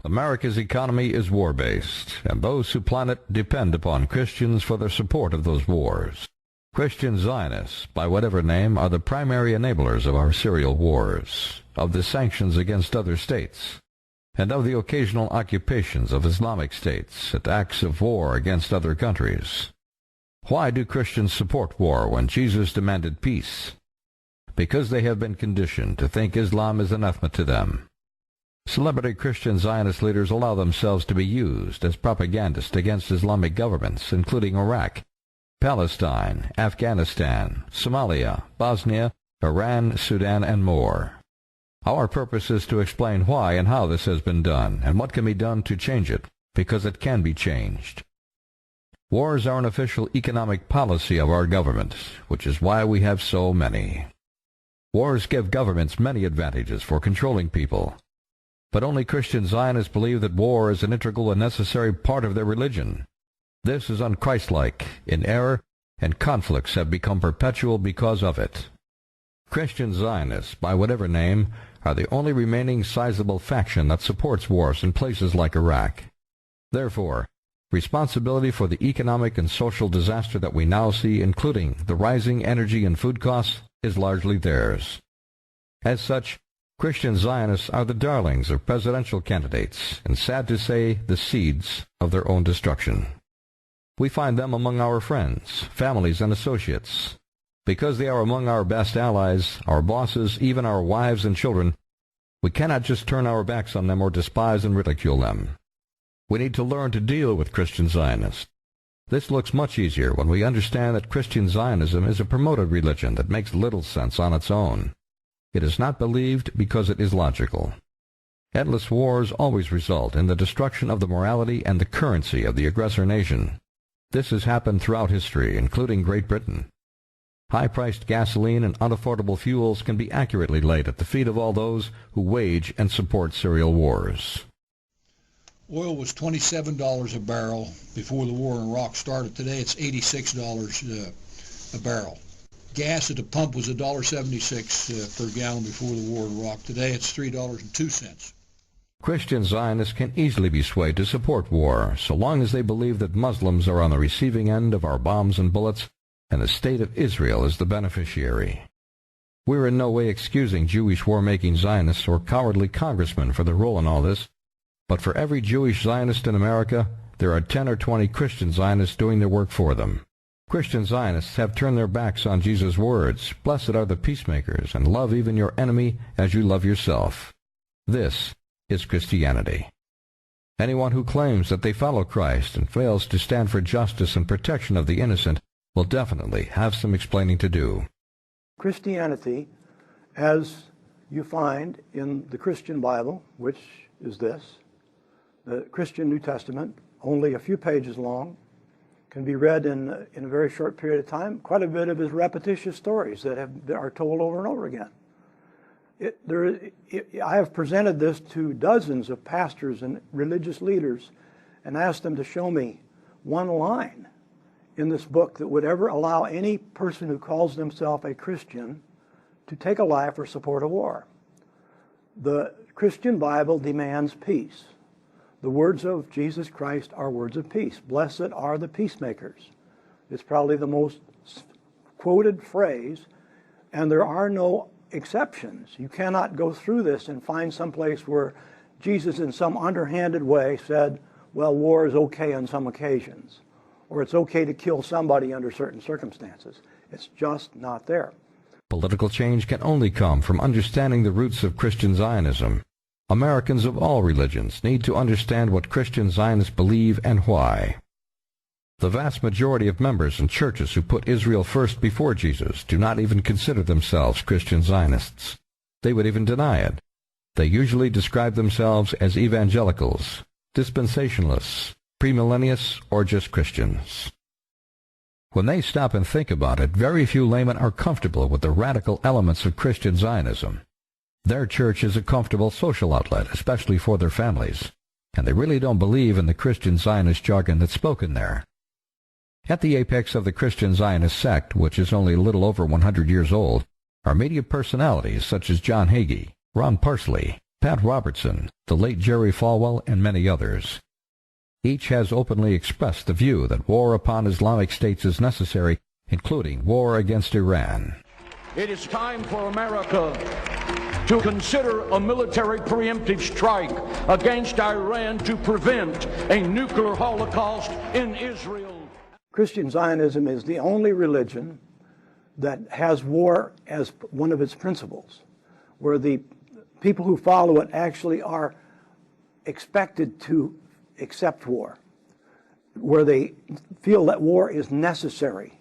America's economy is war-based, and those who plan it depend upon Christians for their support of those wars. Christian Zionists, by whatever name, are the primary enablers of our serial wars, of the sanctions against other states, and of the occasional occupations of Islamic states and acts of war against other countries. Why do Christians support war when Jesus demanded peace? Because they have been conditioned to think Islam is anathema to them. Celebrity Christian Zionist leaders allow themselves to be used as propagandists against Islamic governments, including Iraq, Palestine, Afghanistan, Somalia, Bosnia, Iran, Sudan, and more. Our purpose is to explain why and how this has been done, and what can be done to change it, because it can be changed. Wars are an official economic policy of our government, which is why we have so many. Wars give governments many advantages for controlling people, but only Christian Zionists believe that war is an integral and necessary part of their religion. This is unchristlike, in error, and conflicts have become perpetual because of it. Christian Zionists, by whatever name, are the only remaining sizable faction that supports wars in places like Iraq. Therefore, responsibility for the economic and social disaster that we now see, including the rising energy and food costs, is largely theirs. As such, Christian Zionists are the darlings of presidential candidates, and sad to say, the seeds of their own destruction. We find them among our friends, families, and associates. Because they are among our best allies, our bosses, even our wives and children, we cannot just turn our backs on them or despise and ridicule them. We need to learn to deal with Christian Zionists. This looks much easier when we understand that Christian Zionism is a promoted religion that makes little sense on its own. It is not believed because it is logical. Endless wars always result in the destruction of the morality and the currency of the aggressor nation. This has happened throughout history, including Great Britain. High-priced gasoline and unaffordable fuels can be accurately laid at the feet of all those who wage and support serial wars. Oil was $27 a barrel before the war in Iraq started. Today it's $86 a barrel. Gas at the pump was $1.76 per gallon before the war in Iraq. Today it's $3.02. Christian Zionists can easily be swayed to support war, so long as they believe that Muslims are on the receiving end of our bombs and bullets, and the state of Israel is the beneficiary. We're in no way excusing Jewish war-making Zionists or cowardly congressmen for their role in all this, but for every Jewish Zionist in America, there are 10 or 20 Christian Zionists doing their work for them. Christian Zionists have turned their backs on Jesus' words, "Blessed are the peacemakers, and love even your enemy as you love yourself." This is Christianity. Anyone who claims that they follow Christ and fails to stand for justice and protection of the innocent will definitely have some explaining to do. Christianity, as you find in the Christian Bible, which is this, the Christian New Testament, only a few pages long, can be read in a very short period of time. Quite a bit of his repetitious stories that are told over and over again. I have presented this to dozens of pastors and religious leaders and asked them to show me one line in this book that would ever allow any person who calls themselves a Christian to take a life or support a war. The Christian Bible demands peace. The words of Jesus Christ are words of peace. Blessed are the peacemakers. It's probably the most quoted phrase, and there are no exceptions. You cannot go through this and find some place where Jesus in some underhanded way said, well, war is okay on some occasions, or it's okay to kill somebody under certain circumstances. It's just not there. Political change can only come from understanding the roots of Christian Zionism. Americans of all religions need to understand what Christian Zionists believe and why. The vast majority of members in churches who put Israel first before Jesus do not even consider themselves Christian Zionists. They would even deny it. They usually describe themselves as evangelicals, dispensationalists, premillennialists, or just Christians. When they stop and think about it, very few laymen are comfortable with the radical elements of Christian Zionism. Their church is a comfortable social outlet, especially for their families, and they really don't believe in the Christian Zionist jargon that's spoken there. At the apex of the Christian Zionist sect, which is only a little over 100 years old, are media personalities such as John Hagee, Ron Parsley, Pat Robertson, the late Jerry Falwell, and many others. Each has openly expressed the view that war upon Islamic states is necessary, including war against Iran. It is time for America to consider a military preemptive strike against Iran to prevent a nuclear holocaust in Israel. Christian Zionism is the only religion that has war as one of its principles, where the people who follow it actually are expected to accept war, where they feel that war is necessary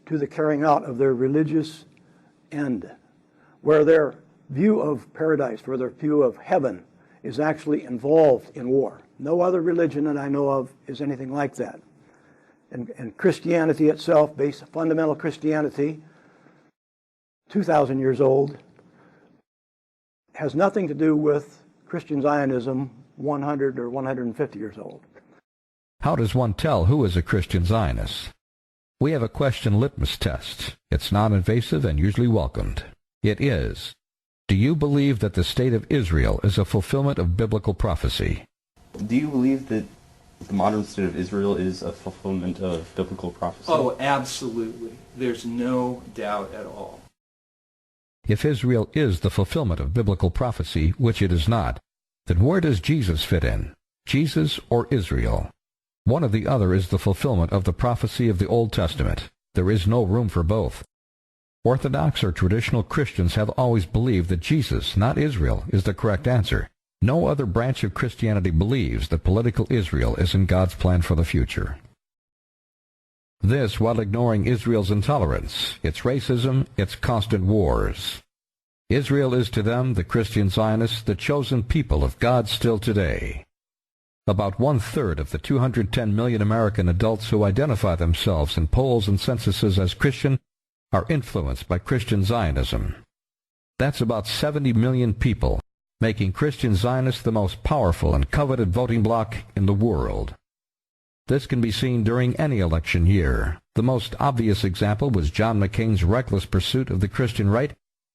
to the carrying out of their religious end, where their view of paradise, where their view of heaven is actually involved in war. No other religion that I know of is anything like that. And Christianity itself, based fundamental Christianity, 2,000 years old, has nothing to do with Christian Zionism, 100 or 150 years old. How does one tell who is a Christian Zionist? We have a question litmus test. It's non-invasive and usually welcomed. It is: do you believe that the state of Israel is a fulfillment of biblical prophecy? Do you believe that the modern state of Israel is a fulfillment of biblical prophecy? Oh, absolutely. There's no doubt at all. If Israel is the fulfillment of biblical prophecy, which it is not, then where does Jesus fit in? Jesus or Israel? One or the other is the fulfillment of the prophecy of the Old Testament. There is no room for both. Orthodox or traditional Christians have always believed that Jesus, not Israel, is the correct answer. No other branch of Christianity believes that political Israel is in God's plan for the future. This while ignoring Israel's intolerance, its racism, its constant wars. Israel is to them, the Christian Zionists, the chosen people of God still today. About 1/3 of the 210 million American adults who identify themselves in polls and censuses as Christian are influenced by Christian Zionism. That's about 70 million people, making Christian Zionists the most powerful and coveted voting bloc in the world. This can be seen during any election year. The most obvious example was John McCain's reckless pursuit of the Christian right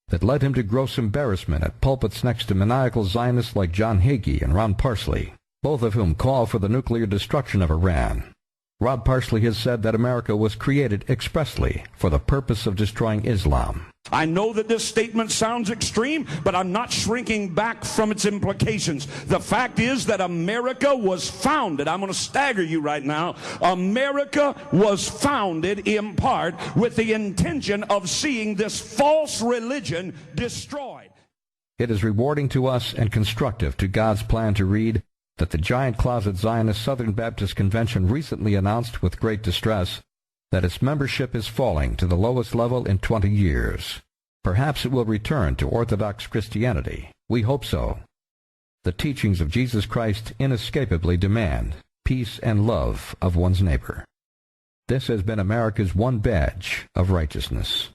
that led him to gross embarrassment at pulpits next to maniacal Zionists like John Hagee and Ron Parsley, both of whom call for the nuclear destruction of Iran. Rod Parsley has said that America was created expressly for the purpose of destroying Islam. I know that this statement sounds extreme, but I'm not shrinking back from its implications. The fact is that America was founded. I'm going to stagger you right now. America was founded in part with the intention of seeing this false religion destroyed. It is rewarding to us and constructive to God's plan to read that the giant closet Zionist Southern Baptist Convention recently announced with great distress that its membership is falling to the lowest level in 20 years. Perhaps it will return to Orthodox Christianity. We hope so. The teachings of Jesus Christ inescapably demand peace and love of one's neighbor. This has been America's one badge of righteousness.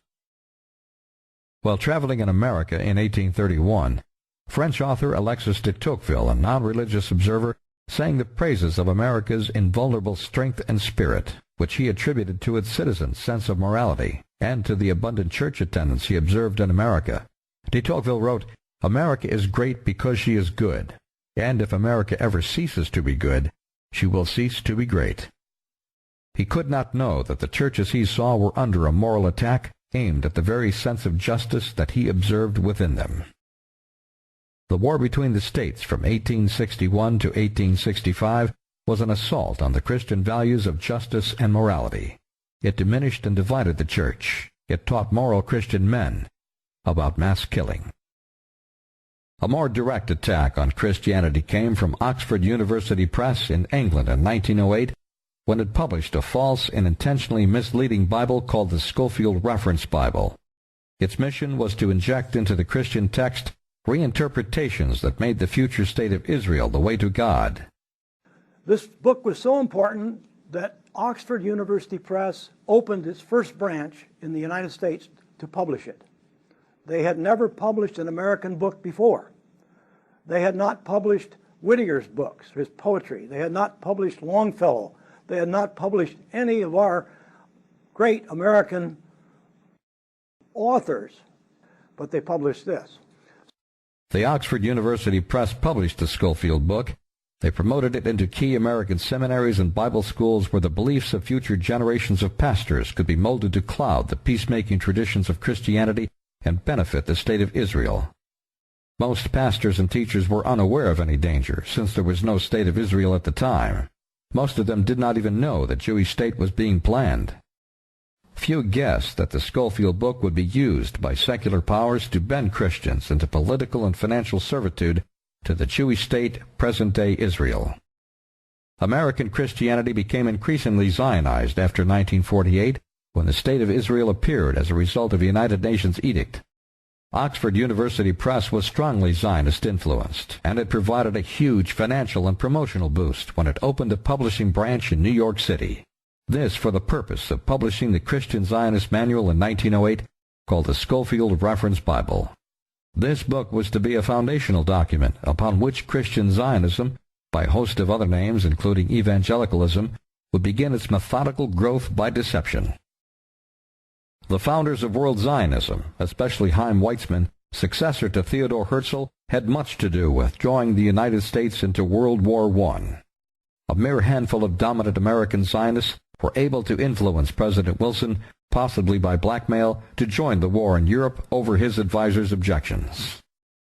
While traveling in America in 1831, French author Alexis de Tocqueville, a non-religious observer, sang the praises of America's invulnerable strength and spirit, which he attributed to its citizens' sense of morality and to the abundant church attendance he observed in America. De Tocqueville wrote, "America is great because she is good, and if America ever ceases to be good, she will cease to be great." He could not know that the churches he saw were under a moral attack aimed at the very sense of justice that he observed within them. The war between the states from 1861 to 1865 was an assault on the Christian values of justice and morality. It diminished and divided the church. It taught moral Christian men about mass killing. A more direct attack on Christianity came from Oxford University Press in England in 1908 when it published a false and intentionally misleading Bible called the Scofield Reference Bible. Its mission was to inject into the Christian text reinterpretations that made the future state of Israel the way to God. This book was so important that Oxford University Press opened its first branch in the United States to publish it. They had never published an American book before. They had not published Whittier's books, his poetry. They had not published Longfellow. They had not published any of our great American authors, but they published this. The Oxford University Press published the Scofield book. They promoted it into key American seminaries and Bible schools where the beliefs of future generations of pastors could be molded to cloud the peacemaking traditions of Christianity and benefit the state of Israel. Most pastors and teachers were unaware of any danger, since there was no state of Israel at the time. Most of them did not even know the Jewish state was being planned. Few guessed that the Scofield book would be used by secular powers to bend Christians into political and financial servitude to the Jewish state, present-day Israel. American Christianity became increasingly Zionized after 1948, when the State of Israel appeared as a result of a United Nations edict. Oxford University Press was strongly Zionist-influenced, and it provided a huge financial and promotional boost when it opened a publishing branch in New York City. This for the purpose of publishing the Christian Zionist Manual in 1908, called the Scofield Reference Bible. This book was to be a foundational document upon which Christian Zionism, by a host of other names including evangelicalism, would begin its methodical growth by deception. The founders of World Zionism, especially Chaim Weizmann, successor to Theodor Herzl, had much to do with drawing the United States into World War I. A mere handful of dominant American Zionists were able to influence President Wilson, possibly by blackmail, to join the war in Europe over his advisors' objections.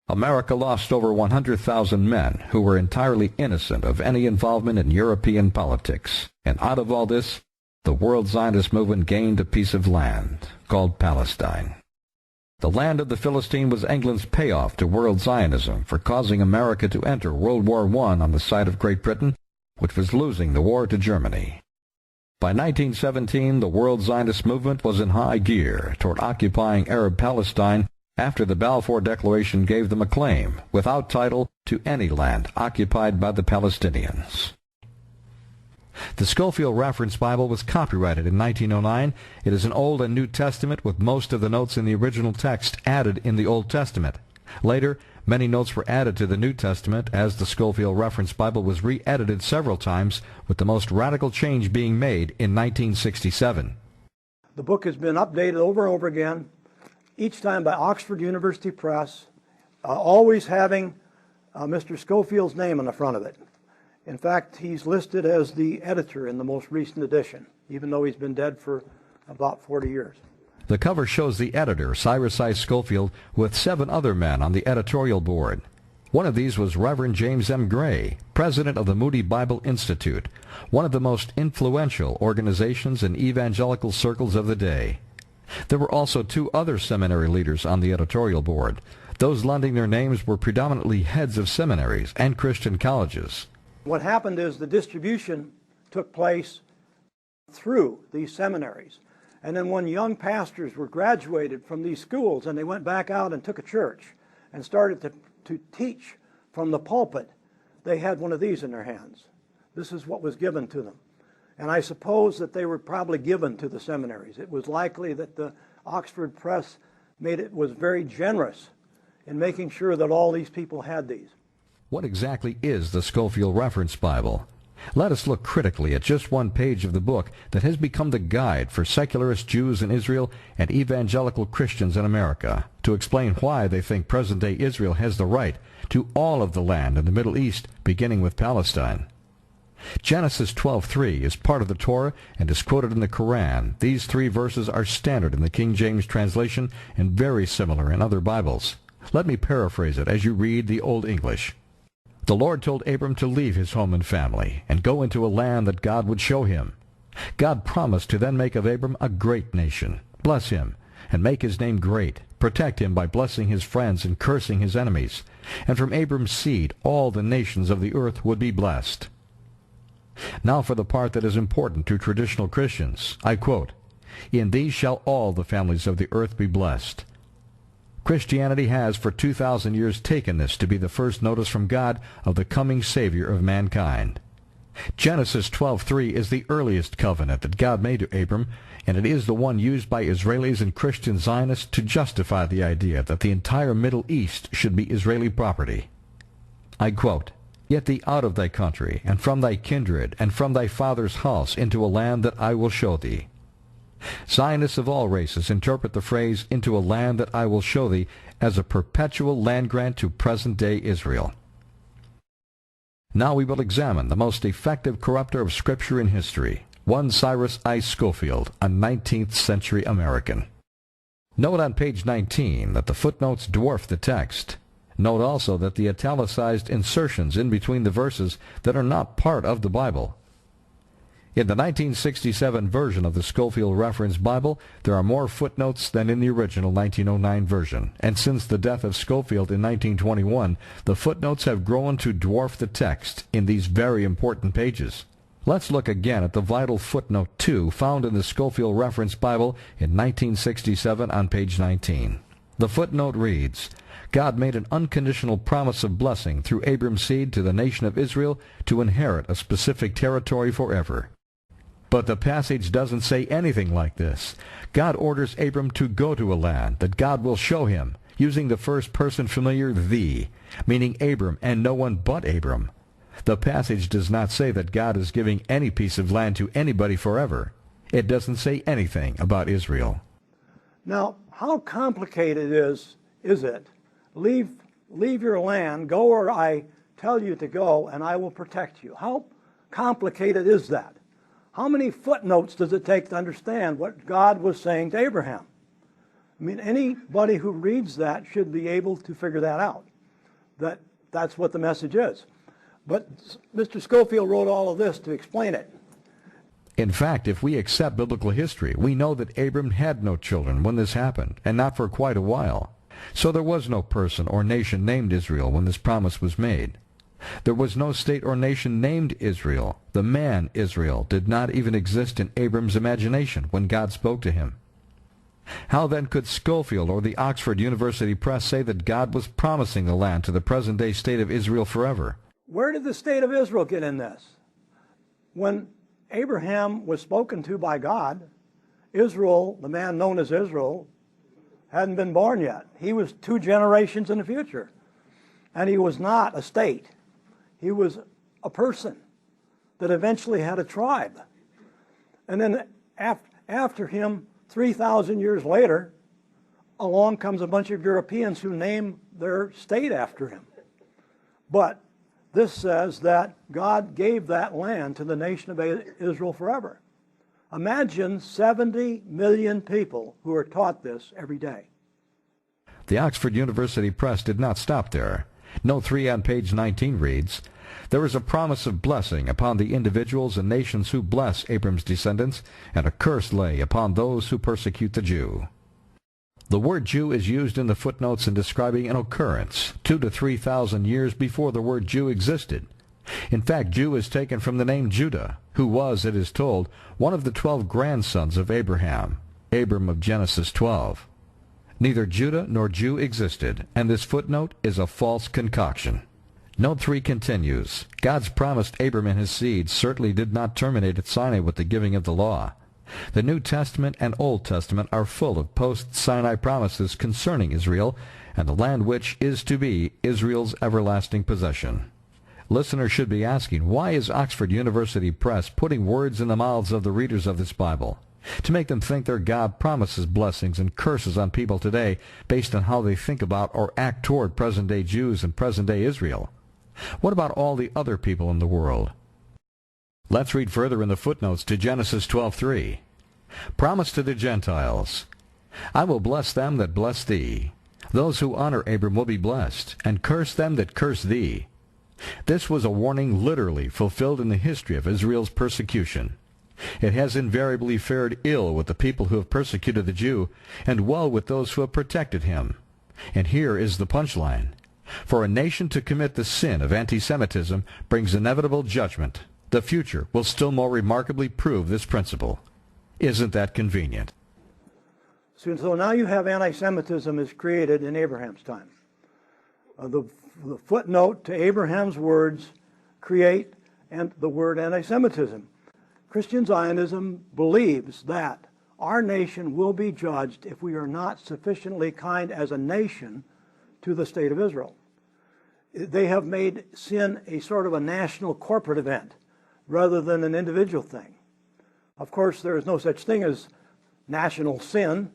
America lost over 100,000 men who were entirely innocent of any involvement in European politics, and out of all this, the World Zionist movement gained a piece of land called Palestine. The land of the Philistine was England's payoff to World Zionism for causing America to enter World War I on the side of Great Britain, which was losing the war to Germany. By 1917, the World Zionist movement was in high gear toward occupying Arab Palestine after the Balfour Declaration gave them a claim, without title, to any land occupied by the Palestinians. The Scofield Reference Bible was copyrighted in 1909. It is an Old and New Testament with most of the notes in the original text added in the Old Testament. Later, many notes were added to the New Testament as the Scofield Reference Bible was re-edited several times, with the most radical change being made in 1967. The book has been updated over and over again, each time by Oxford University Press, always having Mr. Scofield's name on the front of it. In fact, he's listed as the editor in the most recent edition, even though he's been dead for about 40 years. The cover shows the editor, Cyrus I. Scofield, with 7 other men on the editorial board. One of these was Reverend James M. Gray, president of the Moody Bible Institute, one of the most influential organizations in evangelical circles of the day. There were also 2 other seminary leaders on the editorial board. Those lending their names were predominantly heads of seminaries and Christian colleges. What happened is the distribution took place through these seminaries. And then when young pastors were graduated from these schools and they went back out and took a church and started to teach from the pulpit, they had one of these in their hands. This is what was given to them. And I suppose that they were probably given to the seminaries. It was likely that the Oxford Press was very generous in making sure that all these people had these. What exactly is the Scofield Reference Bible? Let us look critically at just one page of the book that has become the guide for secularist Jews in Israel and evangelical Christians in America to explain why they think present-day Israel has the right to all of the land in the Middle East, beginning with Palestine. Genesis 12:3 is part of the Torah and is quoted in the Quran. These 3 verses are standard in the King James translation and very similar in other Bibles. Let me paraphrase it as you read the Old English. The Lord told Abram to leave his home and family and go into a land that God would show him. God promised to then make of Abram a great nation, bless him, and make his name great, protect him by blessing his friends and cursing his enemies. And from Abram's seed all the nations of the earth would be blessed. Now for the part that is important to traditional Christians. I quote, "In these shall all the families of the earth be blessed." Christianity has for 2,000 years taken this to be the first notice from God of the coming Savior of mankind. Genesis 12:3 is the earliest covenant that God made to Abram, and it is the one used by Israelis and Christian Zionists to justify the idea that the entire Middle East should be Israeli property. I quote, "Get thee out of thy country, and from thy kindred, and from thy father's house, into a land that I will show thee." Zionists of all races interpret the phrase "into a land that I will show thee" as a perpetual land grant to present-day Israel. Now we will examine the most effective corrupter of Scripture in history, one Cyrus I. Scofield, a 19th century American. Note on page 19 that the footnotes dwarf the text. Note also that the italicized insertions in between the verses that are not part of the Bible. In the 1967 version of the Scofield Reference Bible, there are more footnotes than in the original 1909 version, and since the death of Scofield in 1921, the footnotes have grown to dwarf the text in these very important pages. Let's look again at the vital footnote 2 found in the Scofield Reference Bible in 1967 on page 19. The footnote reads, "God made an unconditional promise of blessing through Abram's seed to the nation of Israel to inherit a specific territory forever." But the passage doesn't say anything like this. God orders Abram to go to a land that God will show him, using the first-person familiar "thee," meaning Abram and no one but Abram. The passage does not say that God is giving any piece of land to anybody forever. It doesn't say anything about Israel. Now, how complicated is it? Leave your land, go where I tell you to go, and I will protect you. How complicated is that? How many footnotes does it take to understand what God was saying to Abraham? I mean, anybody who reads that should be able to figure that out. That's what the message is. But Mr. Scofield wrote all of this to explain it. In fact, if we accept biblical history, we know that Abram had no children when this happened, and not for quite a while. So there was no person or nation named Israel when this promise was made. There was no state or nation named Israel. The man Israel did not even exist in Abram's imagination when God spoke to him. How then could Scofield or the Oxford University Press say that God was promising the land to the present-day state of Israel forever? Where did the state of Israel get in this? When Abraham was spoken to by God, Israel, the man known as Israel, hadn't been born yet. He was 2 generations in the future. And he was not a state. He was a person that eventually had a tribe. And then after him, 3,000 years later, along comes a bunch of Europeans who name their state after him. But this says that God gave that land to the nation of Israel forever. Imagine 70 million people who are taught this every day. The Oxford University Press did not stop there. Note 3 on page 19 reads, "There is a promise of blessing upon the individuals and nations who bless Abram's descendants, and a curse lay upon those who persecute the Jew." The word Jew is used in the footnotes in describing an occurrence 2,000 to 3,000 years before the word Jew existed. In fact, Jew is taken from the name Judah, who was, it is told, one of the 12 grandsons of Abraham, Abram of Genesis 12. Neither Judah nor Jew existed, and this footnote is a false concoction. Note 3 continues, God's promised Abram and his seed certainly did not terminate at Sinai with the giving of the law. The New Testament and Old Testament are full of post-Sinai promises concerning Israel and the land which is to be Israel's everlasting possession. Listeners should be asking, why is Oxford University Press putting words in the mouths of the readers of this Bible? To make them think their God promises blessings and curses on people today based on how they think about or act toward present-day Jews and present-day Israel. What about all the other people in the world? Let's read further in the footnotes to Genesis 12:3. Promise to the Gentiles, "I will bless them that bless thee. Those who honor Abram will be blessed, and curse them that curse thee." This was a warning literally fulfilled in the history of Israel's persecution. It has invariably fared ill with the people who have persecuted the Jew, and well with those who have protected him. And here is the punchline. For a nation to commit the sin of anti-Semitism brings inevitable judgment. The future will still more remarkably prove this principle. Isn't that convenient? So now you have anti-Semitism is created in Abraham's time. The footnote to Abraham's words create and the word anti-Semitism. Christian Zionism believes that our nation will be judged if we are not sufficiently kind as a nation to the state of Israel. They have made sin a sort of a national corporate event rather than an individual thing. Of course, there is no such thing as national sin.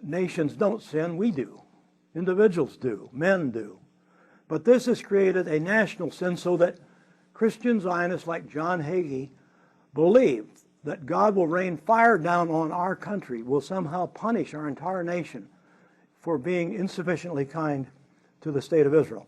Nations don't sin, we do. Individuals do, men do. But this has created a national sin so that Christian Zionists like John Hagee believe that God will rain fire down on our country, will somehow punish our entire nation for being insufficiently kind to the state of Israel.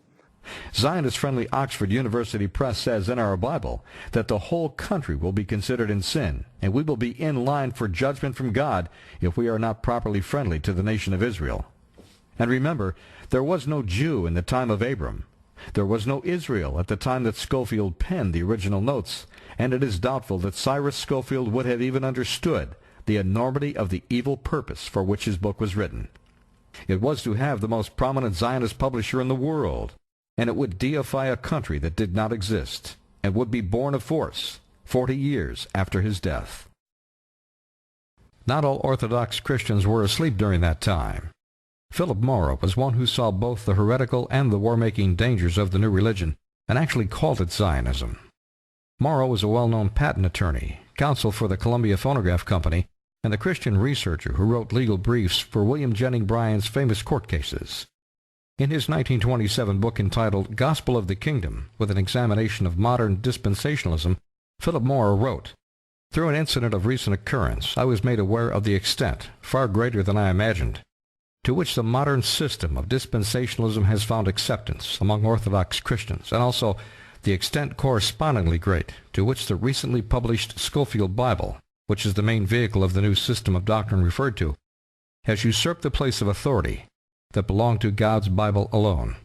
Zionist-friendly Oxford University Press says in our Bible that the whole country will be considered in sin, and we will be in line for judgment from God if we are not properly friendly to the nation of Israel. And remember, there was no Jew in the time of Abram. There was no Israel at the time that Scofield penned the original notes, and it is doubtful that Cyrus Scofield would have even understood the enormity of the evil purpose for which his book was written. It was to have the most prominent Zionist publisher in the world, and it would deify a country that did not exist and would be born of force 40 years after his death. Not all Orthodox Christians were asleep during that time. Philip Morrow was one who saw both the heretical and the war-making dangers of the new religion and actually called it Zionism. Morrow was a well-known patent attorney, counsel for the Columbia Phonograph Company, and the Christian researcher who wrote legal briefs for William Jennings Bryan's famous court cases. In his 1927 book entitled Gospel of the Kingdom, with an examination of modern dispensationalism, Philip Morrow wrote, "Through an incident of recent occurrence, I was made aware of the extent, far greater than I imagined, to which the modern system of dispensationalism has found acceptance among Orthodox Christians, and also the extent correspondingly great to which the recently published Scofield Bible, which is the main vehicle of the new system of doctrine referred to, has usurped the place of authority that belonged to God's Bible alone."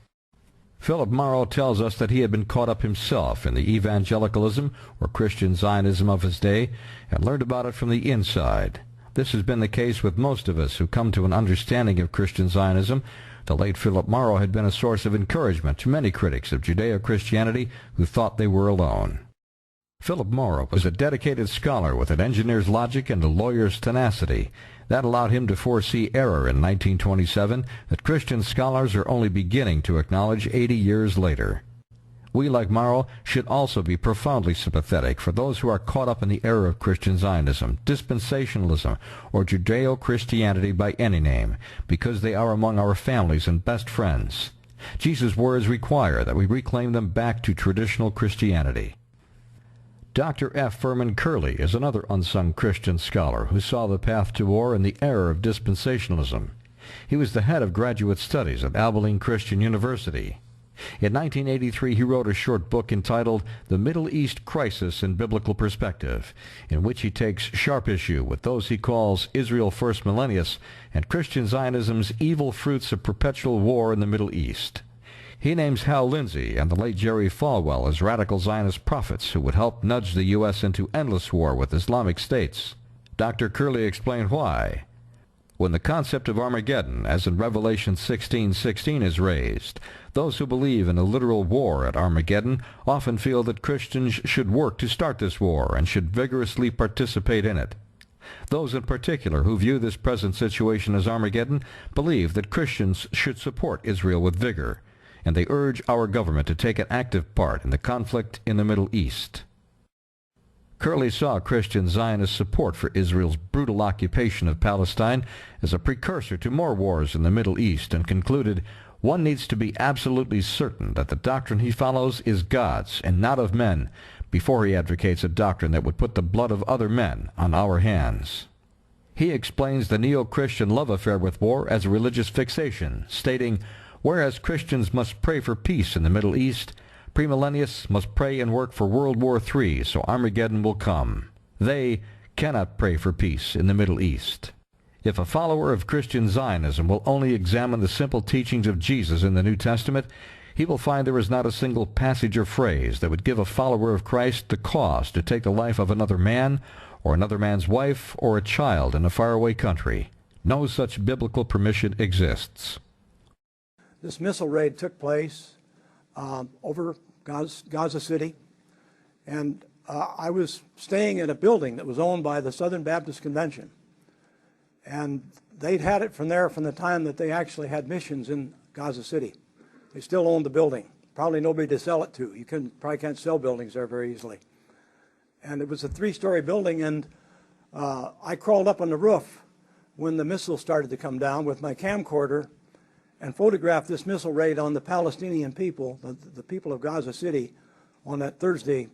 Philip Morrow tells us that he had been caught up himself in the evangelicalism or Christian Zionism of his day and learned about it from the inside. This has been the case with most of us who come to an understanding of Christian Zionism. The late Philip Morrow had been a source of encouragement to many critics of Judeo-Christianity who thought they were alone. Philip Morrow was a dedicated scholar with an engineer's logic and a lawyer's tenacity. That allowed him to foresee error in 1927 that Christian scholars are only beginning to acknowledge 80 years later. We, like Morrow, should also be profoundly sympathetic for those who are caught up in the error of Christian Zionism, dispensationalism, or Judeo-Christianity by any name, because they are among our families and best friends. Jesus' words require that we reclaim them back to traditional Christianity. Dr. F. Furman Curley is another unsung Christian scholar who saw the path to war and the error of dispensationalism. He was the head of graduate studies at Abilene Christian University. In 1983, he wrote a short book entitled The Middle East Crisis in Biblical Perspective, in which he takes sharp issue with those he calls Israel First Millennialists and Christian Zionism's evil fruits of perpetual war in the Middle East. He names Hal Lindsey and the late Jerry Falwell as radical Zionist prophets who would help nudge the U.S. into endless war with Islamic states. Dr. Curley explained why. When the concept of Armageddon, as in Revelation 16:16, is raised, those who believe in a literal war at Armageddon often feel that Christians should work to start this war and should vigorously participate in it. Those in particular who view this present situation as Armageddon believe that Christians should support Israel with vigor, and they urge our government to take an active part in the conflict in the Middle East. Curley saw Christian Zionist support for Israel's brutal occupation of Palestine as a precursor to more wars in the Middle East and concluded, one needs to be absolutely certain that the doctrine he follows is God's and not of men before he advocates a doctrine that would put the blood of other men on our hands. He explains the neo-Christian love affair with war as a religious fixation, stating, whereas Christians must pray for peace in the Middle East, premillennialists must pray and work for World War III so Armageddon will come. They cannot pray for peace in the Middle East. If a follower of Christian Zionism will only examine the simple teachings of Jesus in the New Testament, he will find there is not a single passage or phrase that would give a follower of Christ the cause to take the life of another man or another man's wife or a child in a faraway country. No such biblical permission exists. This missile raid took place over Gaza City, and I was staying in a building that was owned by the Southern Baptist Convention, and they'd had it from there from the time that they actually had missions in Gaza City. They still owned the building. Probably nobody to sell it to. You probably can't sell buildings there very easily. And it was a 3-story building, and I crawled up on the roof when the missiles started to come down with my camcorder and photographed this missile raid on the Palestinian people, the people of Gaza City, on that Thursday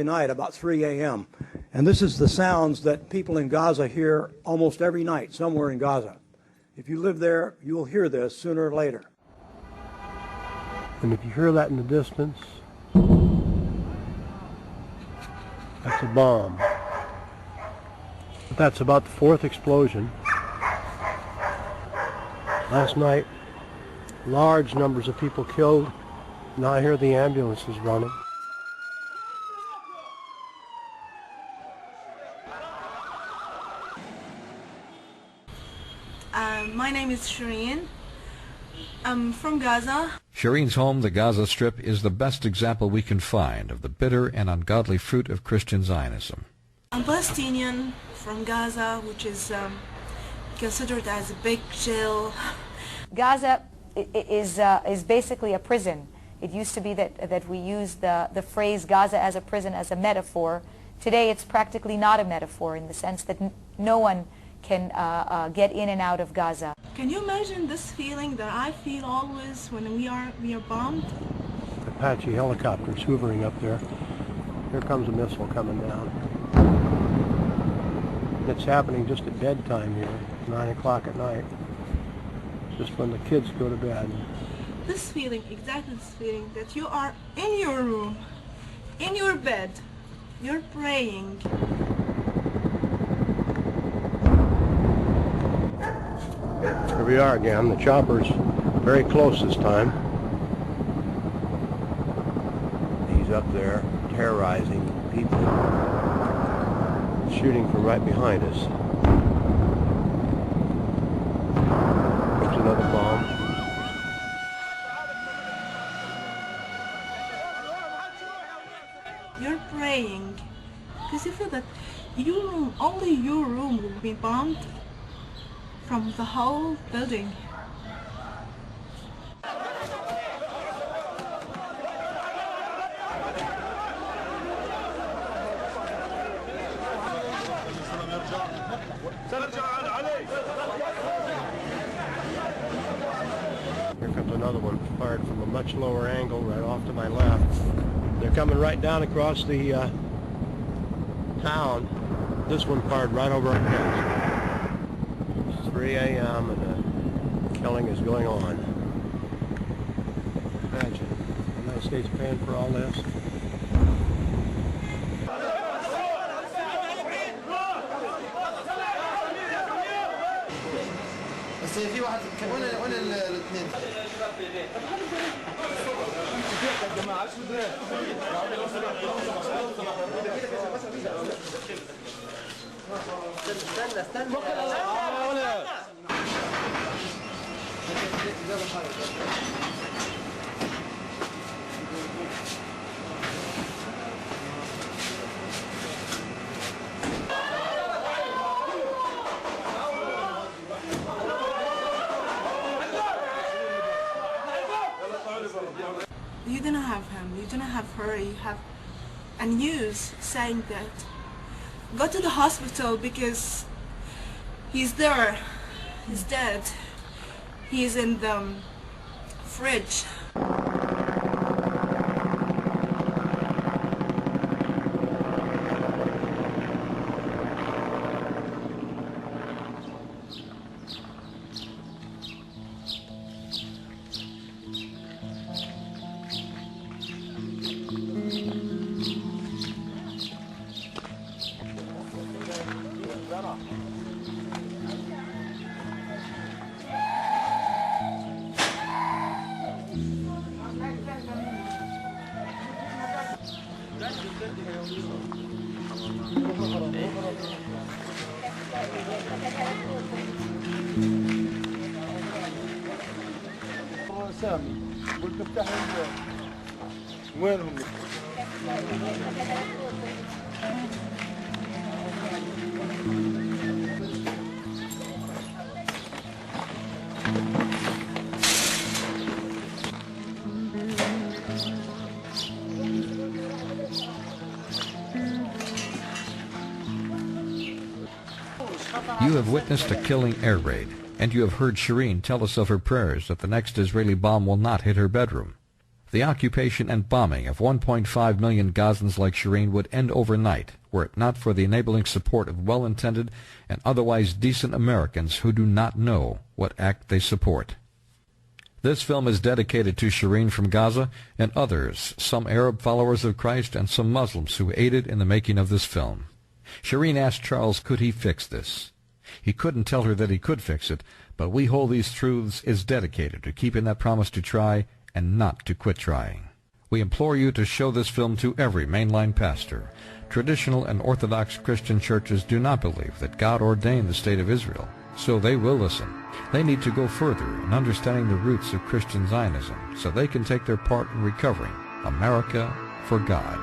night about 3 a.m. And this is the sounds that people in Gaza hear almost every night somewhere in Gaza. If you live there, you'll hear this sooner or later. And if you hear that in the distance, that's a bomb. But that's about the fourth explosion. Last night, large numbers of people killed. Now I hear the ambulances running. My name is Shireen. I'm from Gaza. Shireen's home, the Gaza Strip, is the best example we can find of the bitter and ungodly fruit of Christian Zionism. I'm Palestinian from Gaza, which is considered as a big jail. Gaza is basically a prison. It used to be that we used the phrase Gaza as a prison as a metaphor. Today it's practically not a metaphor in the sense that no one can get in and out of Gaza. Can you imagine this feeling that I feel always when we are bombed? Apache helicopters hovering up there. Here comes a missile coming down. It's happening just at bedtime here, 9 o'clock at night, just when the kids go to bed. This feeling, exactly this feeling, that you are in your room, in your bed, you're praying. Here we are again. The chopper's very close this time. He's up there terrorizing people, shooting from right behind us. There's another bomb. You're praying because you feel that your room, only your room will be bombed from the whole building. Here comes another one fired from a much lower angle right off to my left. They're coming right down across the town. This one fired right over our heads. It's 3 a.m. and the killing is going on. Imagine, the United States paying for all this. بس في واحد وين الاثنين يا جماعه شو ده استنى You didn't have him, you didn't have her, you have a news saying that go to the hospital because he's there, he's dead, he's in the fridge. سامي قلت افتح وينهم You have witnessed a killing air raid, and you have heard Shireen tell us of her prayers that the next Israeli bomb will not hit her bedroom. The occupation and bombing of 1.5 million Gazans like Shireen would end overnight were it not for the enabling support of well-intended and otherwise decent Americans who do not know what act they support. This film is dedicated to Shireen from Gaza and others, some Arab followers of Christ and some Muslims who aided in the making of this film. Shireen asked Charles could he fix this. He couldn't tell her that he could fix it, but We Hold These Truths is dedicated to keeping that promise to try and not to quit trying. We implore you to show this film to every mainline pastor. Traditional and Orthodox Christian churches do not believe that God ordained the state of Israel, so they will listen. They need to go further in understanding the roots of Christian Zionism so they can take their part in recovering America for God.